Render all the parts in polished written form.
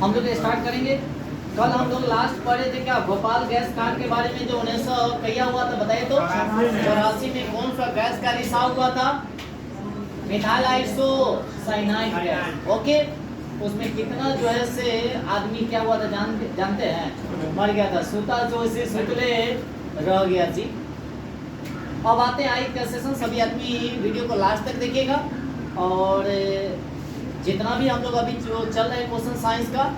हम लोग स्टार्ट करेंगे। कल हम लोग लास्ट पढ़े थे क्या, भोपाल गैस कांड के बारे में, जो 1900 कैया हुआ था बताइए तो 84 में कौन सा गैस का रिसाव हुआ था? Methyl isocyanide gas. ओके, उसमें कितना जो है से आदमी क्या हुआ था जानते हैं? मर गया था, सूता जो इसे सुतले रह गया जी। अब आते हैं आज का सेशन, सभी आदमी वीडियो को लास्ट तक देखिएगा। और जितना भी हम लोग अभी जो चल रहा है क्वेश्चन साइंस का,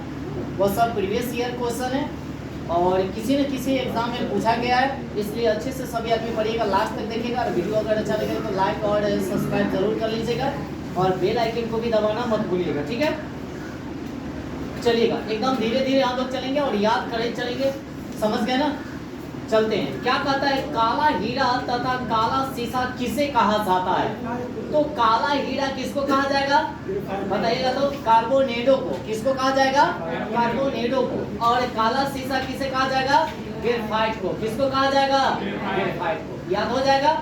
वह सब प्रीवियस ईयर क्वेश्चन है और किसी न किसी एग्जाम में पूछा गया है, इसलिए अच्छे से सभी आदमी पढ़िएगा, लास्ट तक देखिएगा। और वीडियो अगर अच्छा लगेगा तो लाइक और सब्सक्राइब जरूर कर लीजिएगा और बेल आइकन को भी दबाना मत भूलिएगा, ठीक है? चलिएगा, एकदम धीरे धीरे हम लोग चलेंगे और याद करें चलेंगे, समझ गए ना? चलते हैं। क्या कहता है? काला हीरा तथा काला शीशा किसे कहा जाता है? तो काला हीरा किसको कहा जाएगा बताइएगा तो? कार्बोनेडो को। किसको कहा जाएगा? कार्बोनेडो को। और काला शीशा किसे कहा जाएगा? ग्रेफाइट को। किसको कहा जाएगा? ग्रेफाइट को। याद हो जाएगा?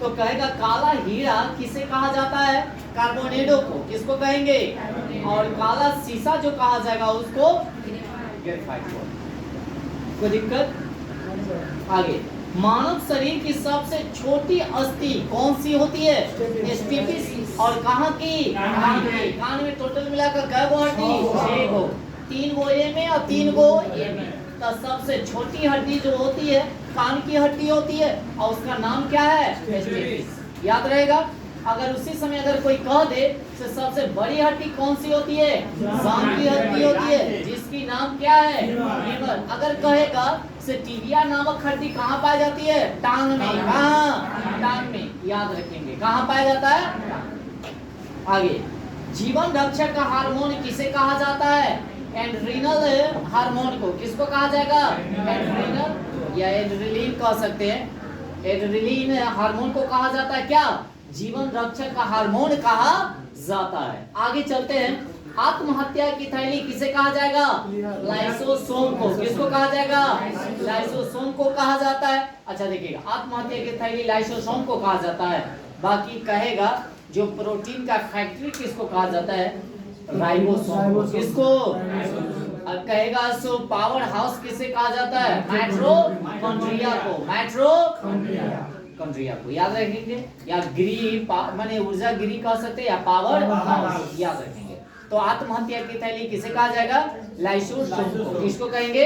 तो कहेगा काला हीरा किसे कहा जाता है? कार्बोनेडो को। किसको कहेंगे? और काला शीशा जो कहा जाएगा उसको ग्रेफाइट को। कोई दिक्कत? आगे, मानव शरीर की सबसे छोटी अस्थि कौन सी होती है? स्टेपिस। और कहाँ की? कान में टोटल मिलाकर कै गो हड्डी? 6 गो। 3 गो ए में और 3 गो ए में। तो सबसे छोटी हड्डी जो होती है कान की हड्डी होती है और उसका नाम क्या है? स्टेपिस। याद रहेगा? अगर उसी समय अगर कोई कह दे तो सबसे बड़ी हड्डी कौन सी होती है? जांघ की हड्डी होती है, जिसकी नाम क्या है? फीमर। अगर कहेगा से टिबिया नामक हड्डी कहाँ पाई जाती है? टांग में। कहाँ? टांग में। याद रखेंगे, कहाँ पाया जाता है? आगे, जीवन रक्षक का हार्मोन किसे कहा जाता है? एड्रीनल हार्मोन को। किसको कहा जाएगा? एड्रीनल या एड्रेनलिन कह सकते हैं। एड्रेनलिन हार्मोन को कहा जाता है क्या? जीवन रक्षक का हार्मोन कहा जाता है। आगे चलते हैं। आत्महत्या की थैली किसे कहा जाएगा? लाइसोसोम को। किसको कहा जाएगा? लाइसोसोम को कहा जाता है। अच्छा देखिएगा, आत्महत्या की थैली लाइसोसोम को कहा जाता है। बाकी कहेगा जो प्रोटीन का फैक्ट्री किसको कहा जाता है? राइबोसोम को। किसको? अब कहेगा सो पावर हाउस किसे कहा जाता है? माइटोकॉन्ड्रिया को। माइटोकॉन्ड्रिया को याद रखेंगे। या गिरी माने ऊर्जा गिरी कह सकते हैं या पावर हाउस, याद रखेंगे। तो आत्महत्या की थैली किसे कहा जाएगा? लाइसोसोम को। किसको कहेंगे?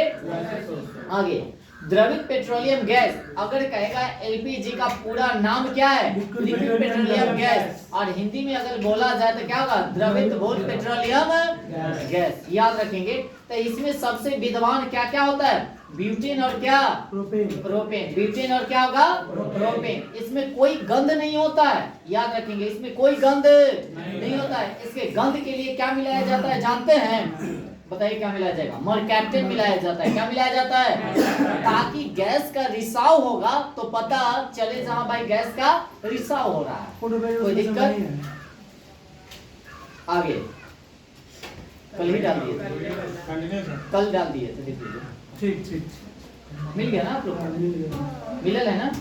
आगे, द्रवित पेट्रोलियम गैस अगर कहेगा एलपीजी का पूरा नाम क्या है? Liquid petroleum gas. और हिंदी में अगर बोला जाए तो क्या होगा? द्रवित भोज्य पेट्रोलियम गैस। याद रखेंगे। तो इसमें सबसे विद्वान क्या क्या होता है? ब्यूटेन और क्या? प्रोपेन। ब्यूटेन और क्या होगा? प्रोपेन। इसमें कोई गंध नहीं होता है, याद रखेंगे, इसमें कोई गंध नहीं होता है। इसके गंध के लिए क्या मिलाया जाता है जानते हैं? बताइए क्या मिलाया जाएगा? मरकैप्टन मिलाया जाता है। क्या मिलाया जाता है? ताकि गैस का रिसाव होगा तो पता चले जहां भाई गैस का रिसाव हो रहा है। कोई दिक्कत? आगे, कल ही डाल दिए थे, कल डाल दिए थे, देखिए ठीक मिल गया ना आप लोग? मिलल है ना?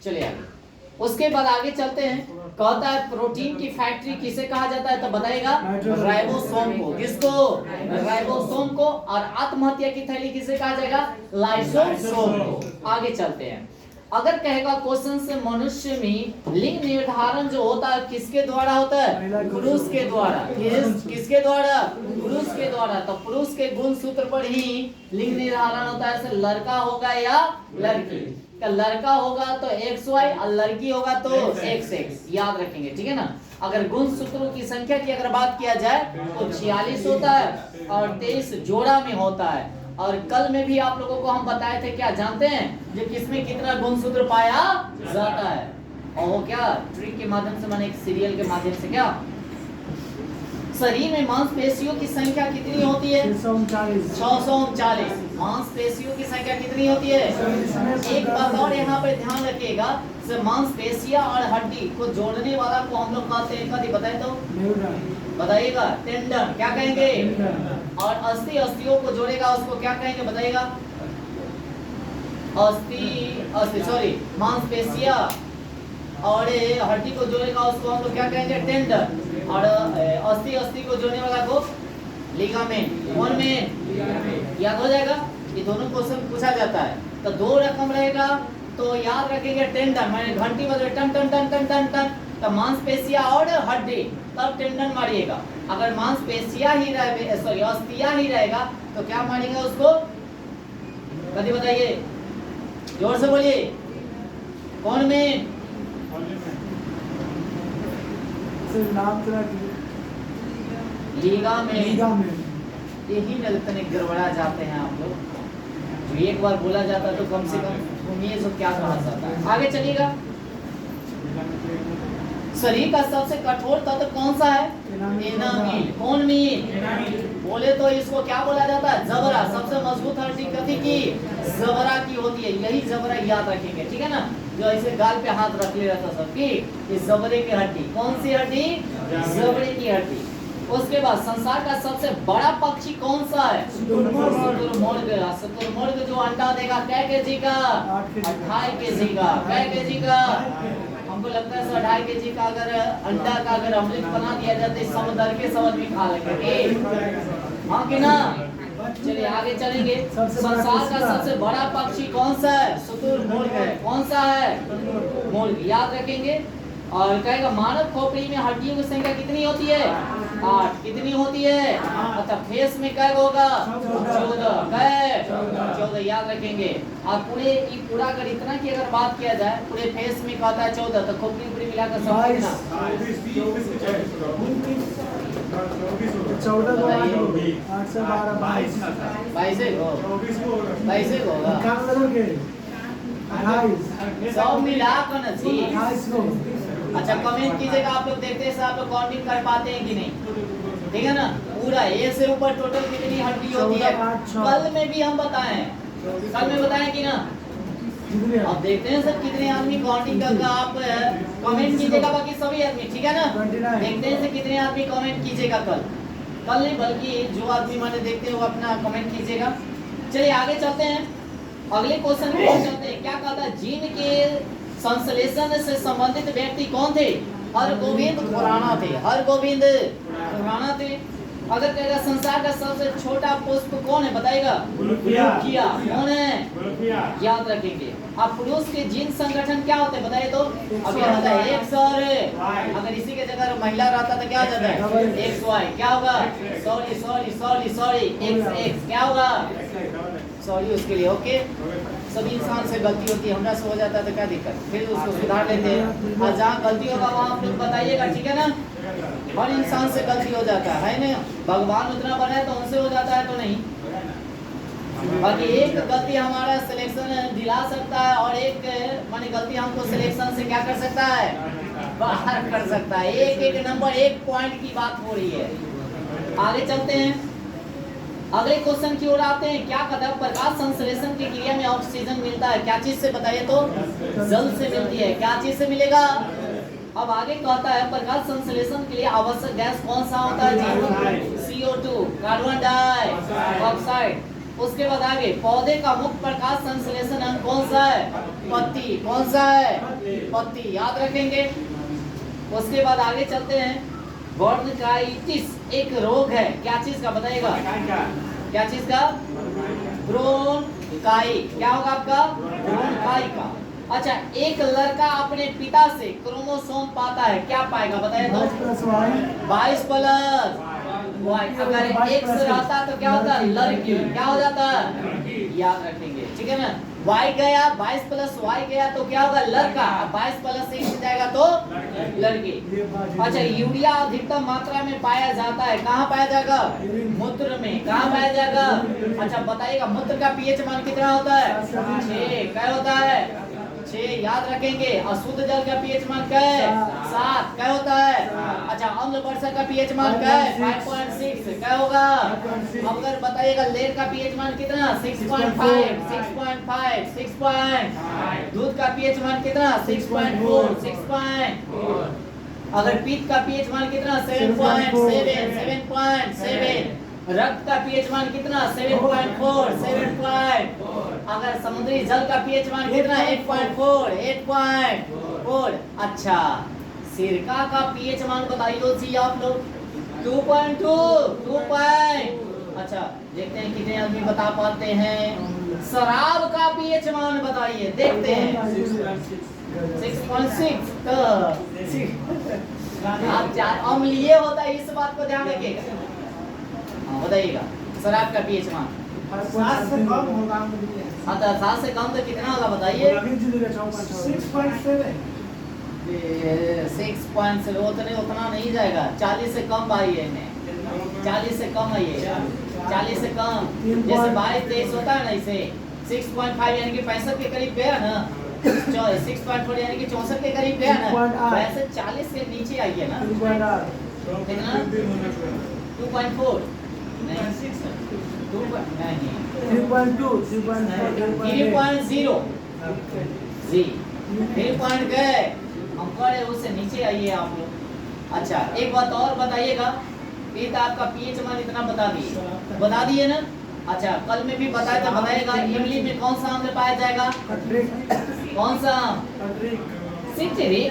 चलिए आगे। उसके बाद आगे चलते हैं। कहता है प्रोटीन की फैक्ट्री किसे कहा जाता है? तो बताएगा राइबोसोम को। किसको? राइबोसोम को। और आत्महत्या की थैली किसे कहा जाएगा? लाइसोसोम को। आगे चलते हैं। अगर कहेगा क्वेश्चन से मनुष्य में लिंग निर्धारण जो होता है किसके द्वारा होता है? पुरुष के द्वारा। किसके द्वारा? पुरुष के द्वारा। तो पुरुष के गुण सूत्र पर ही लिंग निर्धारण होता है। जैसे लड़का होगा या लड़की। तो लड़का होगा तो XY और लड़की होगा तो XX। याद रखेंगे, ठीक है ना? अगर गुण सूत्रों की संख्या की अगर बात किया जाए तो 46 होता है और 23 जोड़ा में होता है। और कल में भी आप लोगों को हम बताए थे, क्या जानते हैं जो किसमें कितना गुणसूत्र पाया जाता है? और वो क्या ट्रिक के माध्यम से, माने एक सीरियल के माध्यम से। क्या शरीर में मांसपेशियों की संख्या कितनी होती है? 639। मांसपेशियों की संख्या कितनी होती है? एक बात और यहाँ पर ध्यान रखिएगा, मांसपेशियां और हड्डी को जोड़ने वाला को हम लोग कहते हैं, कभी बताए तो बताइएगा? टेंडन। क्या कहेंगे? और अस्थियों को जोड़ेगा उसको क्या कहेंगे? बताइएगा? मांसपेशियां और हड्डी को जोड़ेगा उसको हम लोग क्या कहेंगे? टेंडन। और अस्थि को जोड़ने वाला को लिगामेंट। कौन में? याद हो जाएगा, ये दोनों क्वेश्चन पूछा जाता है। तो दो रकम रहेगा तो याद रखेंगे टेंडन, मैंने घंटी बजे टन टन टन टन टन टन, तो मांसपेशिया और हड्डी, तब टेंडन मारिएगा। अगर मांसपेशिया ही रहे, सॉरी अस्थिया ही रहेगा तो क्या मारेंगे उसको? कभी बताइए, जोर से बोलिए। कौन में? लिगामेंट। यही लगता है गड़बड़ा जाते हैं आप लोग, जो एक बार बोला जाता है तो कम से कम सुनिए तो क्या कहा जाता है। आगे चलिएगा। शरीर का सबसे कठोर तत्व कौन सा है? एनामिल। कौन मील? बोले तो इसको क्या बोला जाता है? जबड़ा। सबसे मजबूत हड्डी कथी की? जबड़ा की होती है। यही जबड़ा याद रखेंगे, ठीक है ना? जो ऐसे गाल पे हाथ रख ले रहता सब की, इस जबड़े की हड्डी। कौन सी हड्डी? जबड़े की हड्डी। उसके बाद संसार का सबसे बड़ा पक्षी कौन सा है? शुतुरमुर्ग। शुतुरमुर्ग जो अंडा देगा कै केजी का? 28 केजी का। कै केजी का? हमको लगता है 2.5 केजी का अगर अंडा का अगर ऑमलेट बना दिया जाए तो समझदार के समझ में खा लेंगे, हाँ कि ना? चलिए आगे चलेंगे। संसार का सबसे बड़ा पक्षी कौन सा है? शुतुरमुर्ग है। कौन सा है? मुर्ग। याद रखेंगे। और कहेगा मानव खोपड़ी में हड्डियों की संख्या कितनी होती है? 8। कितनी होती है? अच्छा फेस में कै होगा? 14। कै? 14 याद रखेंगे। और पूरा अगर इतना की अगर बात किया जाए, पूरे फेस में कहता है 14, तो खोपड़ी पूरी मिलाकर सब कितना? 14 को 8 से 12 22 सब मिला कर ना जी। 28 को। अच्छा कमेंट कीजिएगा आप लोग, देखते हैं आप लोग काउंटिंग कर पाते हैं कि नहीं, ठीक है ना? पूरा ए से ऊपर टोटल कितनी हड्डी होती है? कल में भी हम बताएं, कल में बताएं कि ना? अब देखते हैं सर कितने आदमी काउंटिंग करके आप कमेंट कीजिएगा, बाकी सभी आदमी, ठीक है ना? देखते हैं सर कितने आदमी कमेंट कीजिएगा कल नहीं, बल्कि जो आदमी मैंने देखते हैं वो अपना कमेंट कीजिएगा। चलिए आगे चलते हैं, अगले क्वेश्चन पे चलते हैं। क्या कहता है? जीन के संश्लेषण से संबंधित व्यक्ति कौन थे? हरगोविंद खुराना थे। हरगोविंद खुराना थे। अगर कहेगा संसार का सबसे छोटा पुष्प कौन है बताएगा? बुलकिया। कौन है? याद रखेंगे। अब पुरुष के जीन संगठन क्या होते हैं बताइए तो? अब यह होता है एक्स और अगर इसी के जगह महिला रहता तो क्या हो जाता है? X Y. क्या होगा? Sorry sorry sorry sorry X X. क्या होगा? सॉरी उसके लिए। ओके, सभी इंसान से गलती होती है, हमरा से हो जाता है तो क्या दिक्कत, फिर उसको सुधार लेते हैं। और जहाँ गलती होगा वहाँ आप लोग बताइएगा, ठीक है ना? हर इंसान से गलती हो जाता है ना? भगवान उतना बनाए तो उनसे हो जाता है तो नहीं। बाकी एक गलती हमारा सिलेक्शन दिला सकता है और एक मानी गलती हमको सिलेक्शन से क्या कर सकता है? बाहर कर सकता है। एक नंबर 1 पॉइंट की बात हो रही है। आगे चलते हैं, अगले क्वेश्चन की ओर आते हैं। क्या कहता है? प्रकाश संश्लेषण की क्रिया में ऑक्सीजन मिलता है क्या चीज से बताइए तो? जल से मिलती है। क्या चीज से मिलेगा? अब आगे कहता है प्रकाश संश्लेषण के लिए आवश्यक गैस कौन सा होता है? CO2, carbon dioxide. उसके बाद आगे पौधे का मुख्य प्रकाश संश्लेषण अंग कौन सा है? पत्ती। कौन सा है? पत्ती। याद रखेंगे। उसके बाद आगे चलते हैं। ब्रोंकाइटिस एक रोग है, क्या चीज का बताइएगा? क्या चीज का? ब्रोंकाई। क्या होगा आपका? ब्रोंकाई का। अच्छा, एक लड़का अपने पिता से क्रोमोसोम पाता है, क्या पाएगा बताइए तो? 22 प्लस वाई। अगर एक्स रहता तो क्या होता? लड़की। क्या हो जाता? याद रखेंगे, ठीक है ना? y गया 22 प्लस y गया तो क्या होगा? लड़का। 22 प्लस 6 जाएगा तो लड़की। अच्छा, यूरिया अधिकतम मात्रा में पाया जाता है, कहाँ पाया जाएगा? मूत्र में। कहाँ पाया जाएगा? अच्छा बताइएगा, मूत्र का पीएच मान कितना होता है? 6। क्या होता है? 6 याद रखेंगे। अशुद्ध जल का पीएच मान क्या है? 7। क्या होता है? अच्छा, अम्ल वर्षा का पीएच मान क्या है? 5.6। क्या होगा? अब अगर बताइएगा लेड का पीएच मान कितना? 6.5 6.5 6. दूध का पीएच मान कितना? 6.4 6. अगर पित्त का पीएच मान कितना? 7.7 7.7. रक्त का पीएच मान कितना? 7.4 7. अगर समुद्री जल का पीएच मान कितना? 8.4 8.4. अच्छा, सिरका का पीएच मान बताइए जी आप लोग। 2.2 2 पॉइंट। अच्छा देखते हैं कितने आदमी बता पाते हैं। शराब का पीएच मान बताइए, देखते हैं। 6.6 तो आप अम्लीय होता है, इस बात को ध्यान रखिएगा। हाँ बताइएगा शराब का पीएच मान 7 से कम होगा। हाँ तो 7 से कम तो कितना होगा बताइए। 6.7 6.7 उतना नहीं जाएगा। 40 से कम आइए, 40 से कम आइए, 40 से कम। जैसे 22-23 होता है ना, इसे 6.5 यानी कि 65 के करीब गया ना, 6.4 यानी कि 64 के करीब गया ना, वैसे 40 से नीचे आइए ना। कितना 2.4 नहीं 3.2 3.0 जी 3 पॉइंट गए हम करे, उससे नीचे आइए आप लोग। अच्छा एक बात और बताइएगा, ये तो आपका पीएच मान इतना बता दिए ना। अच्छा कल में भी बताया था, बताएगा इमली में कौन सा आम्ल पाया जाएगा? कौन सा? सिट्रिक,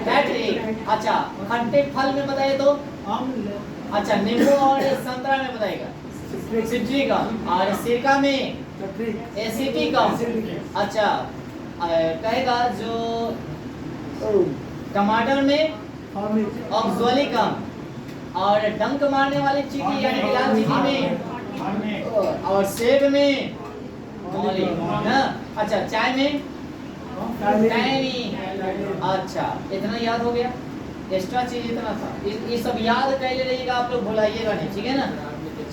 टैट्रिक। अच्छा खट्टे फल में बताइए तो? अच्छा नींबू और संतरा में बताएगा सिट्रिक, और सिरका में एसिटिक। अच्छा कहेगा जो टमाटर में ऑक्सैलिक, और डंक मारने वाली चीटी यानी कि लाल चीटी में, और सेब में मौलिक ना। अच्छा चाय में टैनिन। अच्छा इतना याद हो गया, एक्स्ट्रा चीज इतना था, ये सब याद कर ले रहिएगा आप लोग, भुलाइएगा नहीं, ठीक है ना।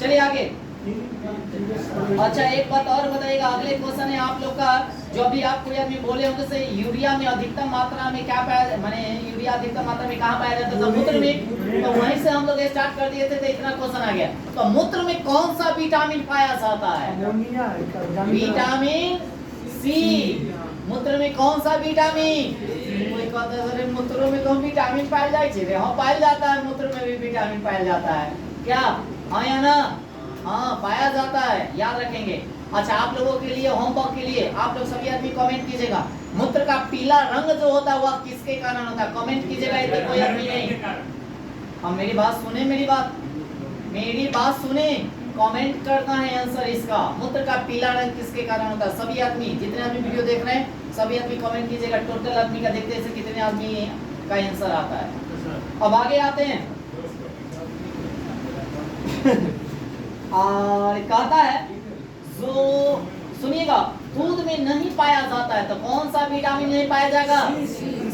चलिए आगे। अच्छा एक बात और बताइएगा, अगले क्वेश्चन है आप लोग का, जो अभी आपको आदमी बोले होंगे से यूरिया में अधिकतम मात्रा में क्या पाया, माने यूरिया अधिकतम मात्रा में कहाँ पाया जाता था? मूत्र में। तो वहीं से हम लोग स्टार्ट कर दिए थे, तो इतना क्वेश्चन आ गया। तो मूत्र में कौन सा विटामिन पाया जाता है? Vitamin C. मूत्र में कौन सा विटामिन? कोई कहता है अरे मूत्र में कौन विटामिन पाया जाए रे? हाँ पाया जाता है, मूत्र में भी विटामिन पाया जाता है। क्या हाँ या ना? हाँ पाया जाता है, याद रखेंगे। अच्छा आप लोगों के लिए होमवर्क के लिए आप लोग सभी आदमी कमेंट कीजिएगा, मूत्र का पीला रंग जो होता है वह किसके कारण होता है? कमेंट कीजिएगा, यदि कोई आदमी नहीं। हम मेरी बात सुने, मेरी बात सुने, कमेंट करना है आंसर इसका। मूत्र का पीला रंग किसके कारण होता है? सभी आदमी, जितने आदमी वीडियो देख रहे हैं सभी आदमी कमेंट कीजिएगा। टोटल आदमी का देखते हैं कितने आदमी का आंसर आता है। अब आगे आते हैं और कहता है जो सुनिएगा, दूध में नहीं पाया जाता है, तो कौन सा विटामिन नहीं पाया जाएगा?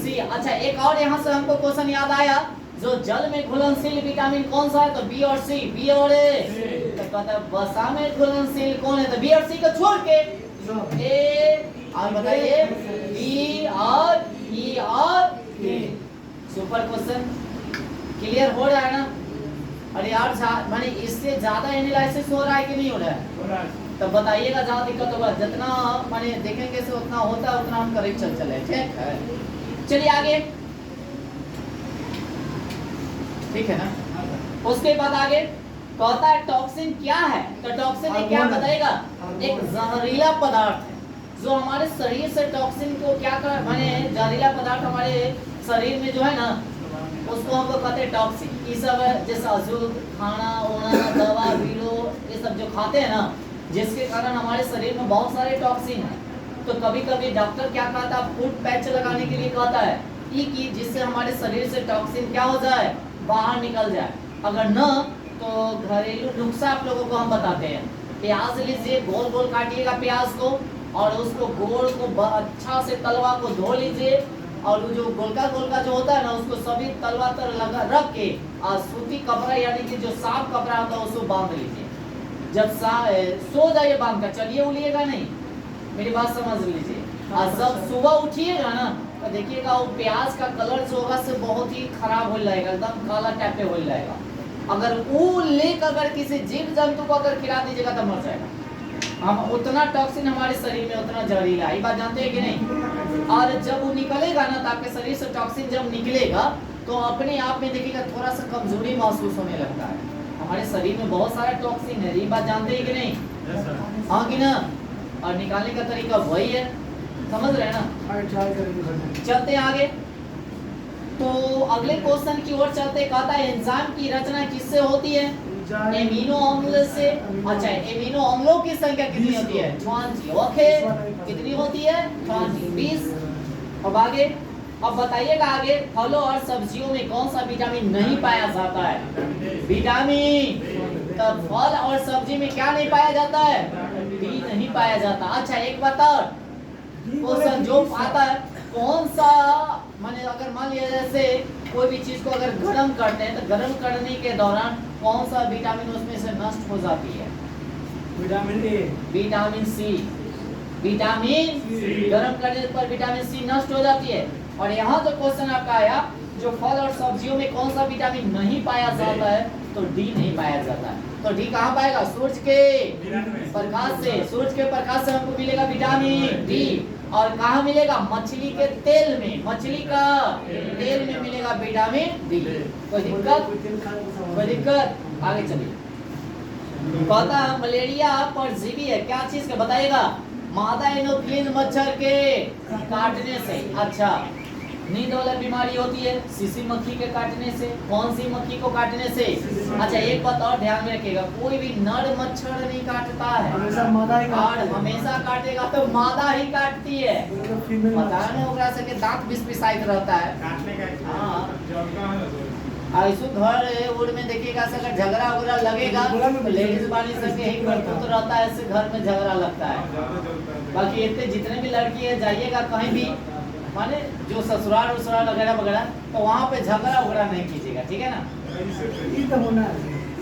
सी। अच्छा एक और यहाँ से हमको क्वेश्चन याद आया, जो जल में घुलनशील विटामिन कौन सा है? तो बी और सी। बी और ए। तो कहता है वसा में घुलनशील कौन है? तो बी और सी को छोड़ के ए, और बताइए बी और ई और ए। सुपर क्वेश्चन, क्लियर हो रहा है ना? अरे यार माने इससे ज्यादा एनालिसिस हो रहा है कि नहीं हो रहा है? तो बताइएगा जहाँ दिक्कत होगा, जितना माने देखेंगे से उतना होता है उतना हम करेक्ट चले, ठीक है। चलिए आगे, ठीक है ना। उसके बाद आगे कहता है टॉक्सिन क्या है? तो टॉक्सिन क्या बताएगा? एक जहरीला पदार्थ है जो हमारे शरीर से टॉक्सिन को क्या कर, माने जहरीला पदार्थ हमारे शरीर में जो है ना उसको हम लोग कहते हैं टॉक्सिन। ये सब जैसे अशुद्ध खाना वाना, दवा बीरो, ये सब जो खाते हैं ना, जिसके कारण हमारे शरीर में बहुत सारे टॉक्सिन है। तो कभी कभी डॉक्टर क्या कहता है, फूड पैच लगाने के लिए कहता है कि जिससे हमारे शरीर से टॉक्सिन क्या हो जाए, बाहर निकल जाए। अगर न तो घरेलू नुस्खा आप लोगों को हम बताते हैं। प्याज लीजिए, गोल गोल काटिएगा प्याज को, और उसको गोल को अच्छा से तलवा को धो लीजिए, और वो जो गोलका जो होता है ना उसको सभी तलवा तर लगा रख के और सूती कपड़ा यानी कि जो साफ कपड़ा होता है उसको बांध लीजिए। जब सो जाइए बांध कर, चलिए उलिएगा नहीं, मेरी बात समझ लीजिए। और जब सुबह उठिएगा ना तो देखिएगा वो प्याज का कलर जो होगा से बहुत ही खराब हो जाएगा, एकदम काला टाइप पे हो जाएगा। अगर वो लेकर अगर किसी जीव जंतु को अगर खिला दीजिएगा तो मर जाएगा। हम उतना टॉक्सिन हमारे शरीर में उतना जहरीला है, ये बात जानते हैं कि नहीं? और जब वो निकलेगा ना तो आपके शरीर से टॉक्सिन जब निकलेगा तो अपने आप में देखिएगा थोड़ा सा कमजोरी महसूस होने लगता है। हमारे शरीर में बहुत सारा टॉक्सिन है, ये बात जानते हैं कि नहीं? हाँ कि ना? और निकालने का तरीका वही है, समझ रहे हैं ना? चलते हैं आगे। तो अगले क्वेश्चन की ओर चलते, कहता है एंजाइम की रचना किससे होती है? एमिनो अम्ल से। अच्छा, एमिनो अम्लों की संख्या कितनी होती है? 20। ओके, कितनी होती है? 20। अब आगे, अब बताइएगा आगे, फलों और सब्जियों में कौन सा विटामिन नहीं पाया जाता है? विटामिन। तब फल और सब्जी में क्या नहीं पाया जाता है? डी नहीं पाया जाता। अच्छा, एक बताओ क्वेश्चन जो आता है, कौन सा, माने अगर मान लिया जैसे कोई भी चीज को अगर गर्म करते हैं तो गर्म करने के दौरान कौन सा विटामिन उसमें से नष्ट हो जाती है? Vitamin A, vitamin C. Vitamin गर्म करने पर विटामिन सी नष्ट हो जाती है। और यहाँ जो क्वेश्चन आपका आया, जो फल और सब्जियों में कौन सा विटामिन नहीं पाया जाता है? तो डी नहीं पाया जाता है। तो डी कहाँ पाएगा? सूरज के प्रकाश से। सूरज के प्रकाश से हमको मिलेगा विटामिन डी। और कहाँ मिलेगा? मछली के तेल में। मछली का तेल में मिलेगा विटामिन डी। कोई दिक्कत? कोई दिक्कत? आगे चलिए। कहता है मलेरिया परजीवी है, क्या चीज का बताइएगा? मादा एनोफ्लिस मच्छर के काटने से। अच्छा, नींद वाला बीमारी होती है सीसी मक्खी के काटने से। कौन सी मक्खी को काटने से? अच्छा, एक बात और ध्यान में रखिएगा, कोई भी नर मच्छर नहीं काटता है, हमेशा मादा ही और हमेशा काटेगा तो मादा ही काटती है। पता नहीं ओकरा सबके दांत बिसबिसाइत रहता है। हाँ, ऐसो घर उड़ में देखिएगा, अगर झगड़ा वगैरह लगेगा तो लेडीज वाली सबके ही करतूत रहता है, इससे घर में झगड़ा लगता है। बाकी इतने जितने भी लड़की है, जाइएगा कहीं भी, माने जो ससुराल वसुराल वगैरह वगैरह, तो वहाँ पे झगड़ा वगैरह नहीं कीजिएगा, ठीक है ना?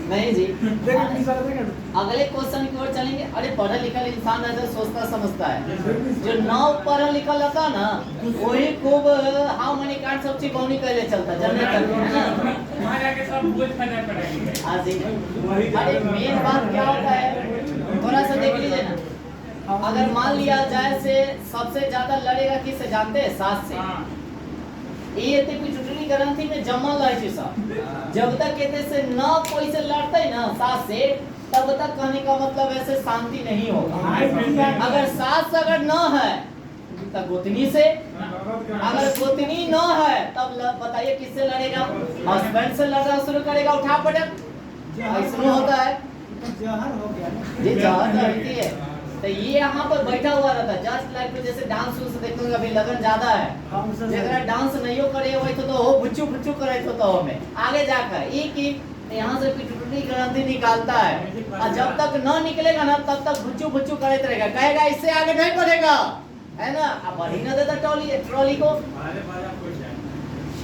नहीं जी। अगले क्वेश्चन की ओर चलेंगे। अरे पढ़ा लिखा इंसान ऐसा सोचता समझता है, जो नौ पढ़ा लिखा रहता ना वही खूब हाउ मनी कार्ड सब चीज कौनी कहले चलता जनरेटर में, है ना? वहाँ जाके सब बोझ खड़ा पड़ेंगे। हाँ जी। अरे मेन बात क्या होता है, थोड़ा सा देख लीजिए ना। अगर मान लिया जाए से सबसे ज्यादा लड़ेगा किससे जानते हैं? सास से। ये पिट्यूटरी ग्रंथि में जमल रहे छै सब। जब तक कहते से न कोई से लड़ते ना सास से, तब तक कहने का मतलब ऐसे शांति नहीं होगा। अगर सास अगर न है तब गोतनी से, अगर गोतनी न है तब बताइए किससे लड़ेगा? हस्बैंड से लड़ना शुरू करेगा, उठा पटक। ऐसा होता है जी, जहर रहती है। तो ये यहाँ पर बैठा हुआ रहता है जस्ट लाइक, जैसे डांस उस देखते हैं, अभी लगन ज्यादा है, जगह डांस नहीं करे वही तो हो भुच्चू भुच्चू करे तो हमें आगे जाकर एक यहाँ से पिट्यूटरी ग्रंथि निकालता है, और जब तक न निकलेगा ना तब तक भुच्चू भुच्चू करते रहेगा, कहेगा इससे आगे नहीं बढ़ेगा, है ना? अब बढ़ी ना देता ट्रॉली को।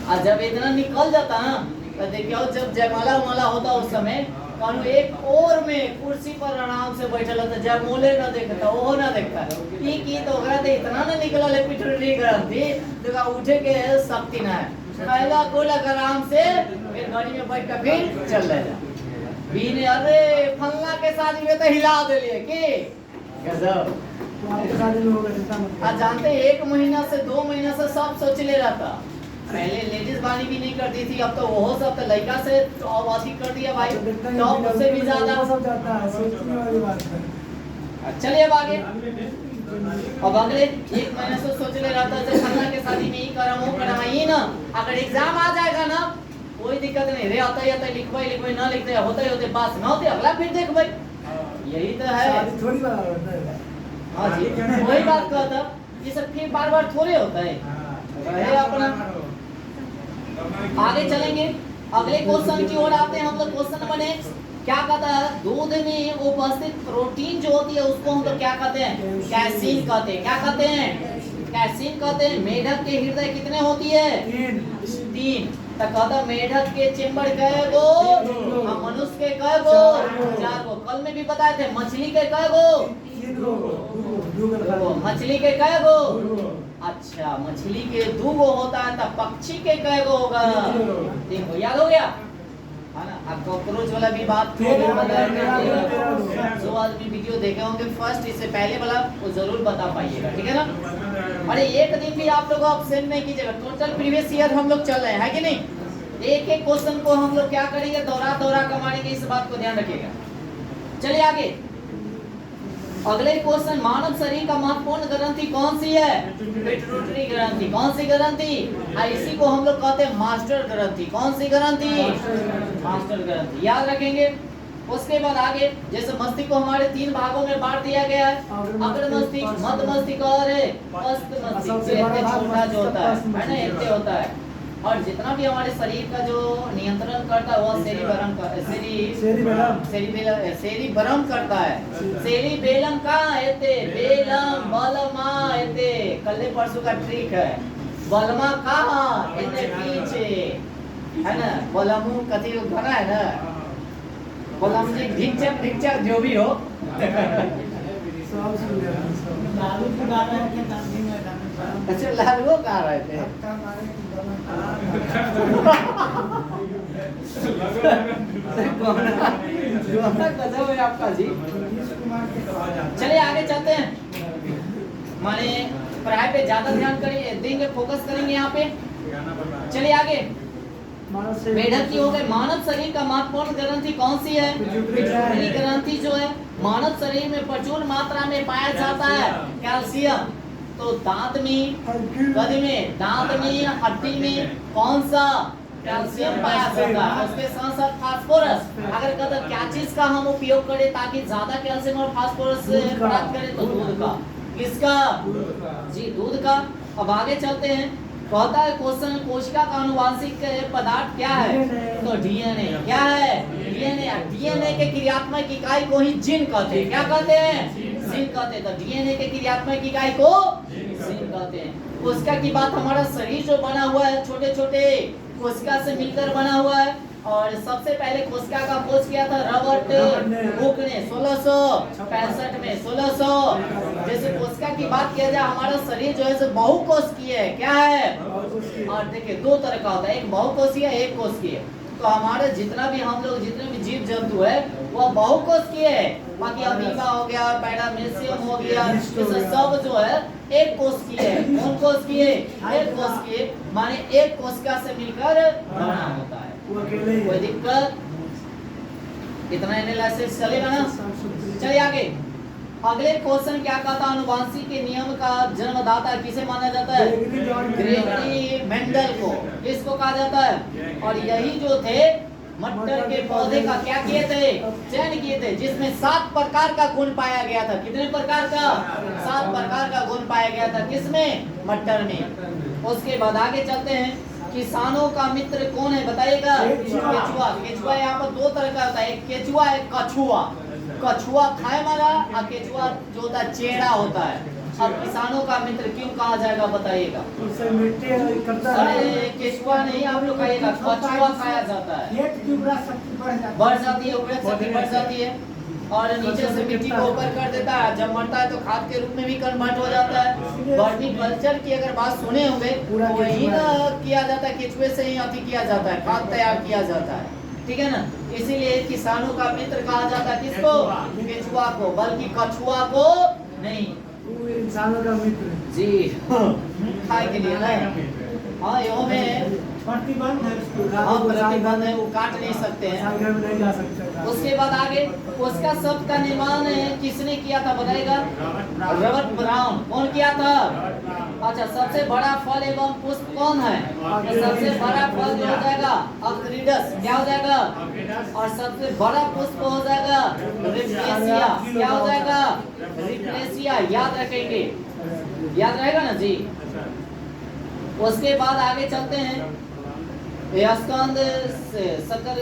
और जब इतना निकल जाता ना तो देखियो, जब जयमाला उमाला होता उस समय कानू एक और में कुर्सी पर आराम से बैठल रहता, जब मोले ना देखता वो ना देखता की तो ओकरा ते इतना ना निकलल है पिट्यूटरी ग्रंथि, देखा उठे के शक्ति ना है, पहला कोला आराम से फिर गाड़ी में बैठ कर फिर चल रहा बीने। अरे फल्ला के शादी में तो हिला देलिए की गजब। आज जानते 1 महीना से 2 महीना से सब सोचले रहता, पहले लेडीज बानी भी नहीं करती थी, अब तो वो सब तो लड़का से अधिक कर दिया भाई, टॉप से भी ज्यादा। चलिए अब आगे। अब अगले 1 महीने से सोच ले रहता है फलना के शादी में ही कराऊं कराई ना, अगर एग्जाम आ जाएगा ना कोई दिक्कत नहीं, रे आता ही लिखवाई ना लिखते होते पास ना होते अगला फिर देख भाई, यही तो है थोड़ी बात। हाँ जी, वही बात कहता, ये सब फिर बार बार थोड़े होता है अपना। आगे चलेंगे, अगले क्वेश्चन की ओर आते हैं हम लोग। क्वेश्चन नंबर 1 क्या कहता है? दूध में उपस्थित प्रोटीन जो होती है उसको हम लोग क्या कहते हैं? कैसीन कहते हैं। क्या कहते हैं? कैसीन कहते हैं। मेढक के हृदय कितने होती है? 3। तो कहता मेढक के चेम्बर कै गो, मनुष्य के कै गो? 4 गो। कल में भी बताए थे मछली के कै गो? मछली के कै गो? अच्छा, मछली के 2 गो होता है, तब पक्षी के कै गो होगा? 3 गो। याद हो गया है ना? अब कॉकरोच वाला भी बात जो आदमी वीडियो देखे होंगे फर्स्ट, इससे पहले वाला वो जरूर बता पाइएगा, ठीक है ना? अरे एक दिन भी आप लोग अब्सेंट नहीं कीजिएगा, टोटल प्रीवियस ईयर हम लोग चल रहे हैं, है कि नहीं? एक एक क्वेश्चन को हम लोग क्या करेंगे? दोहरा कर मारेंगे, इस बात को ध्यान रखिएगा। चलिए आगे। अगले क्वेश्चन, मानव शरीर का महत्वपूर्ण ग्रंथि कौन सी है? पिट्यूटरी ग्रंथि। कौन सी ग्रंथि? इसी को हम लोग कहते हैं मास्टर ग्रंथि। कौन सी ग्रंथि? मास्टर ग्रंथि। याद रखेंगे। उसके बाद आगे, जैसे मस्तिष्क को हमारे 3 भागों में बांट दिया गया है, अग्र मस्तिष्क, मध्य मस्तिष्क और अस्त मस्तिष्क। इतने छोटा जो होता है ना, इतने होता है। और जितना भी हमारे शरीर का जो नियंत्रण करता है वह सेरिबेलम करता है। सेरिबेलम कहाँ है? बेलम बलमा एते कल्ले परसों का ट्रिक है। बलमा कहाँ? इतने पीछे है ना। बलमू कथी को घना है ना, बलम जी ढिकचक जो भी हो। लालू को गाना है कि गांधी में गाना। अच्छा, लालू कहाँ रहे थे? गजब है आपका जी। चलिए आगे चलते हैं। माने पढ़ाई पे ज्यादा ध्यान देंगे, फोकस करेंगे यहाँ पे। चलिए आगे। मेढक की हो गई। मानव शरीर का महत्वपूर्ण ग्रंथि कौन सी है? पिट्यूटरी ग्रंथि जो है मानव शरीर में प्रचुर मात्रा में पाया जाता है। कैल्शियम तो दांत में, गद में, दांत में, हड्डी में कौन सा कैल्शियम पाया जाता है? उसके साथ साथ फास्फोरस। अगर कहते क्या चीज का हम उपयोग करें ताकि ज्यादा कैल्शियम और फास्फोरस प्राप्त करें, तो दूध का। किसका? जी, दूध का। अब आगे चलते हैं। कहता है क्वेश्चन, कोशिका का आनुवांशिक पदार्थ क्या है? तो डीएनए। क्या है? डीएनए। डीएनए के क्रियात्मक इकाई को ही जीन कहते हैं। क्या कहते हैं? जीन कहते हैं। तो डीएनए के क्रियात्मक इकाई को जीन कहते हैं। कोशिका की बात, हमारा शरीर जो बना हुआ है छोटे छोटे कोशिका से मिलकर बना हुआ है। और सबसे पहले कोशिका का खोज किया था रॉबर्ट हुक ने 1665 में। 1600। जैसे कोशिका की बात किया जाए, हमारा शरीर जो है सो बहुकोशिकीय है। क्या है? और देखिए 2 तरह का होता है, एक बहुकोशिकीय, एक कोशिकीय। तो हमारे जितना भी हम लोग जितने भी जीव जंतु है वो बहुकोशिकीय है। बाकी अमीबा हो गया, पैरामीशियम हो गया, ये सब जो है एक कोशिकीय है। कौन कोशिकीय? एक कोशिकीय। माने एक कोशिका से मिलकर बना होता है। कोई दिक्कत? इतना एनालिसिस चलेगा ना? चलिए आगे। अगले क्वेश्चन क्या कहता है? अनुवांशिक के नियम का जन्मदाता किसे माना जाता है? ग्रेगरी मेंडल को। किसको कहा जाता है? और यही जो थे मटर के पौधे का क्या किए थे? चयन किए थे, जिसमें 7 प्रकार का गुण पाया गया था। कितने प्रकार का? 7 प्रकार का गुण पाया गया था। किसमें? मटर में। उसके बाद आगे चलते हैं। किसानों का मित्र कौन है बताइएगा? केचुआ। केचुआ यहाँ पर 2 तरह का होता है, एक केचुआ, एक कछुआ। कछुआ खाए वाला और केचुआ जो होता है चेहरा होता है। अब किसानों का मित्र क्यों कहा जाएगा बताइएगा? अरे केचुआ नहीं, आप लोग कहिएगा कछुआ खाया जाता है। बढ़ जाती है, उग्र शक्ति बढ़ जाती है और नीचे से मिट्टी को ऊपर कर देता है। जब मरता है तो खाद के रूप में भी कन्वर्ट हो जाता है। वर्मी कल्चर की अगर बात सुने होंगे तो वही ना किया जाता है, केचुए से ही अति किया जाता है, खाद तैयार किया जाता है। ठीक है ना? इसीलिए किसानों का मित्र कहा जाता है। किसको? केचुआ को, बल्कि कछुआ को नहीं। इंसानों का मित्र जी खाए के लिए ना। हाँ, यो में प्रतिबंध है उसको। हाँ, प्रतिबंध है, वो काट नहीं सकते हैं। घर में नहीं जा सकते। उसके बाद आगे उसका शब्द का निर्माण किसने किया था बताएगा? Robert brown. कौन किया था? अच्छा, सबसे बड़ा फल एवं पुष्प कौन है? तो सबसे बड़ा फल जो हो जाएगा अक्रिडस। क्या हो जाएगा? और सबसे बड़ा पुष्प हो जाएगा रिप्लेसिया। क्या हो जाएगा? रिप्लेसिया। याद रखेंगे, याद रहेगा ना जी? उसके बाद आगे चलते हैं। स्कंद से शक्कर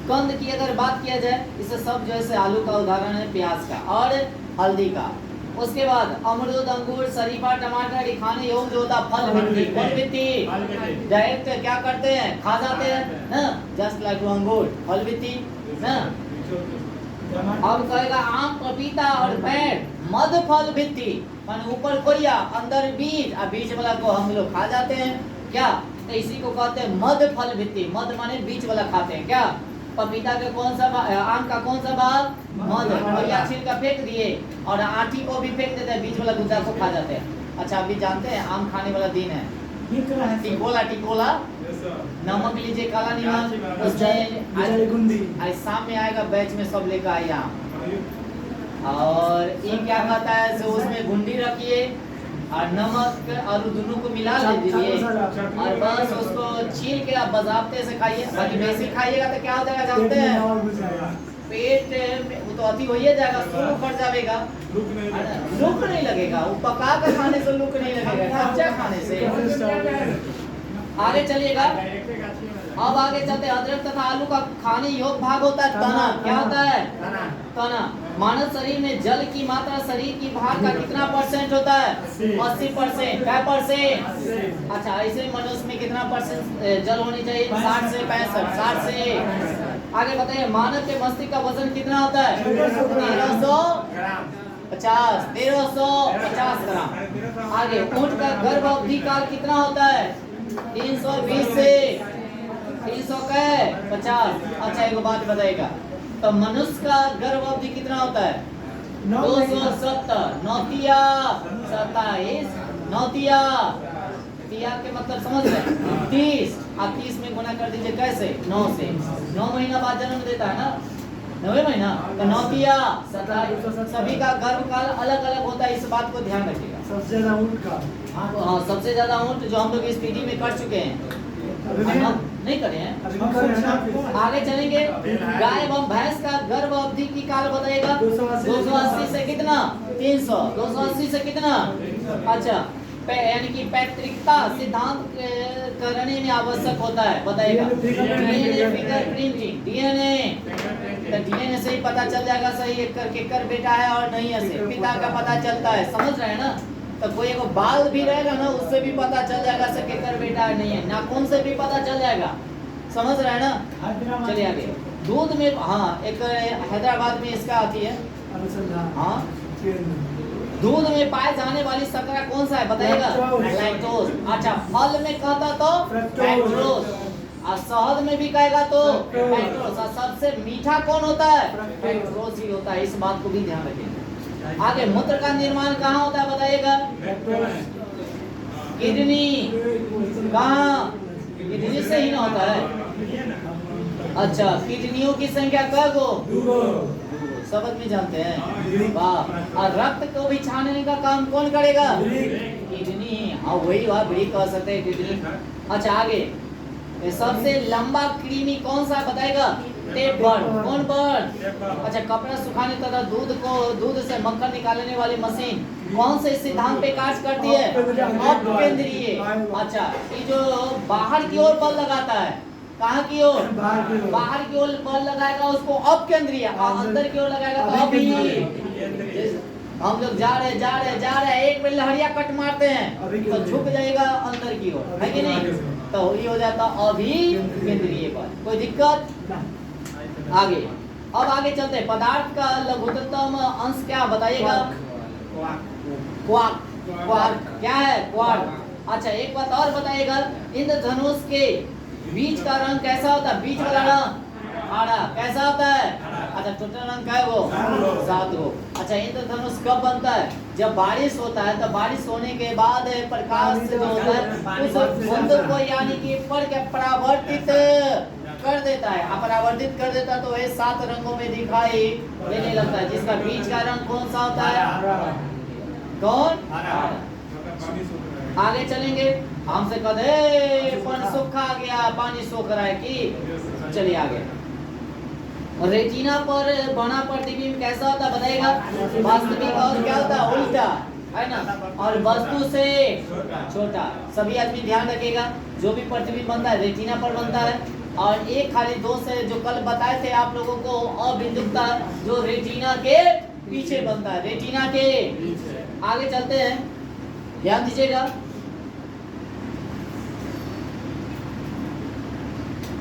कंद की अगर बात किया जाए, इसे सब जैसे आलू का उदाहरण है, प्याज का और हल्दी का। उसके बाद अमरूद, अंगूर, शरीफा, टमाटर, रिखाने एवं जो होता फल भित्ती। कौन भित्ती? डायरेक्ट क्या करते हैं? खा जाते हैं ना, जस्ट लाइक अंगूर, फल भित्ती ना। अब कहेगा आम, पपीता और पेड़ मध्य फल भित्ती, माने ऊपर कोरिया अंदर बीज, और बीज वाला को हम लोग खा जाते हैं। क्या? तो इसी को कहते हैं मध्य फल भित्ति। मध्य माने बीच वाला खाते हैं। क्या? पपीता का कौन सा आम का कौन सा भाग? मध्य। बढ़िया छील का फेंक दिए और आठी को भी फेंक देते हैं, बीच वाला गुद्दा को खा जाते हैं। अच्छा, अभी जानते हैं आम खाने वाला दिन है टिकोला। टिकोला नमक लीजिए, काला नमक। उसमें आज शाम में आएगा बैच में, सब लेकर आइए आम। और ये क्या कहता है सो उसमें गुंडी रखिए और नमक आलू दोनों को मिला दीजिए और बस उसको छील के आप बाज़ाब्ते से खाइए। बाकी बेसी खाइएगा तो क्या हो जाएगा जानते हैं, पेट में वो तो अति हो ही जाएगा, सूख फट जाएगा, लुक नहीं लगेगा। वो पका कर खाने से लुक नहीं लगेगा, कच्चा खाने से। आगे चलिएगा, अब आगे चलते हैं। अदरक तथा आलू का खाने योग्य भाग होता है तना। क्या होता है? तना। मानव शरीर में जल की मात्रा शरीर की भाग का कितना परसेंट होता है? 80%। क्या परसेंट? अच्छा, ऐसे मनुष्य में कितना परसेंट जल होनी चाहिए? 60 से 65। 60 से आगे बताइए, मानव के मस्तिष्क का वजन कितना होता है? 1350 ग्राम। आगे, ऊंट का गर्भ अवधि काल कितना होता है? 320 से 350। अच्छा, एक बात बताइएगा, तो मनुष्य का गर्भ अवधि कितना होता है? 270। नौतिया 27। नौतिया तिया के मतलब समझ रहे? 30। आप 30 में गुना कर दीजिए कैसे? 9 से। 9 महीना बाद जन्म देता है ना, 9वें महीना, तो नौतिया 27। सभी का गर्भ काल अलग अलग होता है, इस बात को ध्यान रखिएगा। सबसे ज्यादा ऊंट का, हाँ, सबसे ज्यादा ऊंट जो हम लोग इस पीढ़ी में कर चुके हैं, हम नहीं करे हैं। आगे चलेंगे, गाय एवं भैंस का गर्भ अवधि की काल बताइएगा। 280 से कितना? 300। 280 से कितना? अच्छा, यानी कि पैतृकता सिद्धांत करने में आवश्यक होता है, बताइएगा। डीएनए फिंगरप्रिंटिंग, डीएनए से ही पता चल जाएगा सही केकर बेटा है और नहीं है से, पिता का पता चलता है, समझ रहे हैं ना। तो कोई एक बाल भी रहेगा ना, उससे भी पता चल जाएगा से केकर बेटा है नहीं है, नाखून से भी पता चल जाएगा, समझ रहे हैं ना। चलिए आगे, दूध में, हाँ, एक हैदराबाद में इसका आती है, हाँ, दूध में पाए जाने वाली शर्करा कौन सा है बताइएगा? लैक्टोज। अच्छा, फल में कहता तो फ्रक्टोज, और शहद में भी कहेगा तो फ्रक्टोज, और सबसे मीठा कौन होता है? फ्रक्टोज ही होता है, इस बात को भी ध्यान रखिए। आगे, मूत्र का निर्माण कहाँ होता है बताइएगा? किडनी। कहाँ? किडनी से ही ना होता है। अच्छा, किडनियों की संख्या कै गो? सबक में जानते हैं, वाह। और रक्त को भी छानने का काम कौन करेगा? किडनी। हाँ, वही वही कह सकते हैं, किडनी। अच्छा, आगे, सबसे लंबा कृमि कौन सा बताएगा? Tape bird. कौन बर्ड? अच्छा, कपड़ा सुखाने तथा दूध से मक्खन निकालने वाली मशीन कौन से सिद्धांत पे कार्य करती है? अपकेंद्रीय। अच्छा, ये जो बाहर की ओर बल लगाता है, कहाँ की ओर? बाहर की ओर बल लगाएगा उसको अपकेंद्रीय, अंदर की ओर लगाएगा तो अभी। हम लोग जा रहे, एक में लहरिया कट मारते हैं तो झुक जाएगा अंदर की ओर, है कि नहीं? तो ये हो जाता अभिकेंद्रीय बल। कोई दिक्कत? आगे, अब आगे चलते हैं। पदार्थ का लघुत्तम अंश क्या बताइएगा? क्वार्क। क्वार्क क्या है? क्वार्क। अच्छा, एक बात और बताइएगा, इंद्रधनुष के बीच का रंग कैसा होता है? बीच वाला रंग हरा। कैसा होता है? अच्छा, टोटल रंग क्या है वो? 7 गो। अच्छा, इंद्रधनुष कब बनता है? जब बारिश होता है, तो बारिश होने के बाद प्रकाश जो होता है उस बूंद को यानी कि परावर्तित कर देता है, अपरावर्तित कर देता है, तो ये 7 रंगों में दिखाई देने लगता है, जिसका बीच का रंग कौन सा होता है? कौन? आगे चलेंगे, हमसे कहते पानी सूखा गया, पानी सूख रहा है कि। चलिए आगे, रेटिना पर बना प्रतिबिंब कैसा होता है बताइएगा? वास्तविक और क्या होता है? उल्टा, है ना, और वस्तु से छोटा। सभी आदमी ध्यान रखिएगा, जो भी प्रतिबिंब बनता है रेटिना पर बनता है, और एक खाली दोष है जो कल बताए थे आप लोगों को, अबिंदुकता, जो रेटिना के पीछे बनता है, रेटिना के। आगे चलते हैं, ध्यान दीजिएगा।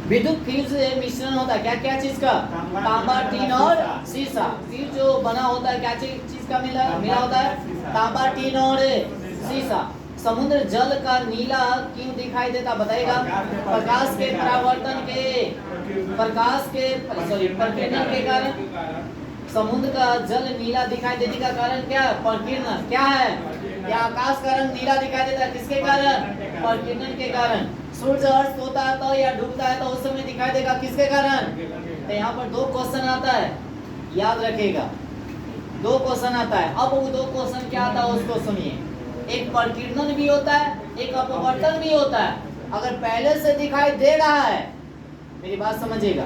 विद्युत फिर से मिश्रण होता है क्या क्या चीज का? तांबा, टीन और शीशा। फिर जो बना होता है क्या चीज का मिला होता है? तांबा, टीन और शीशा। समुद्र जल का नीला क्यों दिखाई देता बताएगा? प्रकाश के परावर्तन के, प्रकीर्णन के कारण। समुद्र का जल नीला दिखाई देने का कारण क्या है? प्रकीर्णन। क्या है? या आकाश का रंग नीला दिखाई देता है किसके कारण? प्रकीर्णन के कारण। सूर्य अस्त होता है तो या डूबता है तो उस समय दिखाई देगा किसके कारण? तो यहाँ पर 2 क्वेश्चन आता है, याद रखिएगा। दो क्वेश्चन आता है। अब वो दो क्वेश्चन क्या आता है उसको सुनिए। एक प्रकीर्णन भी होता है, एक अपवर्तन भी होता है। अगर पहले से दिखाई दे रहा है, मेरी बात समझिएगा,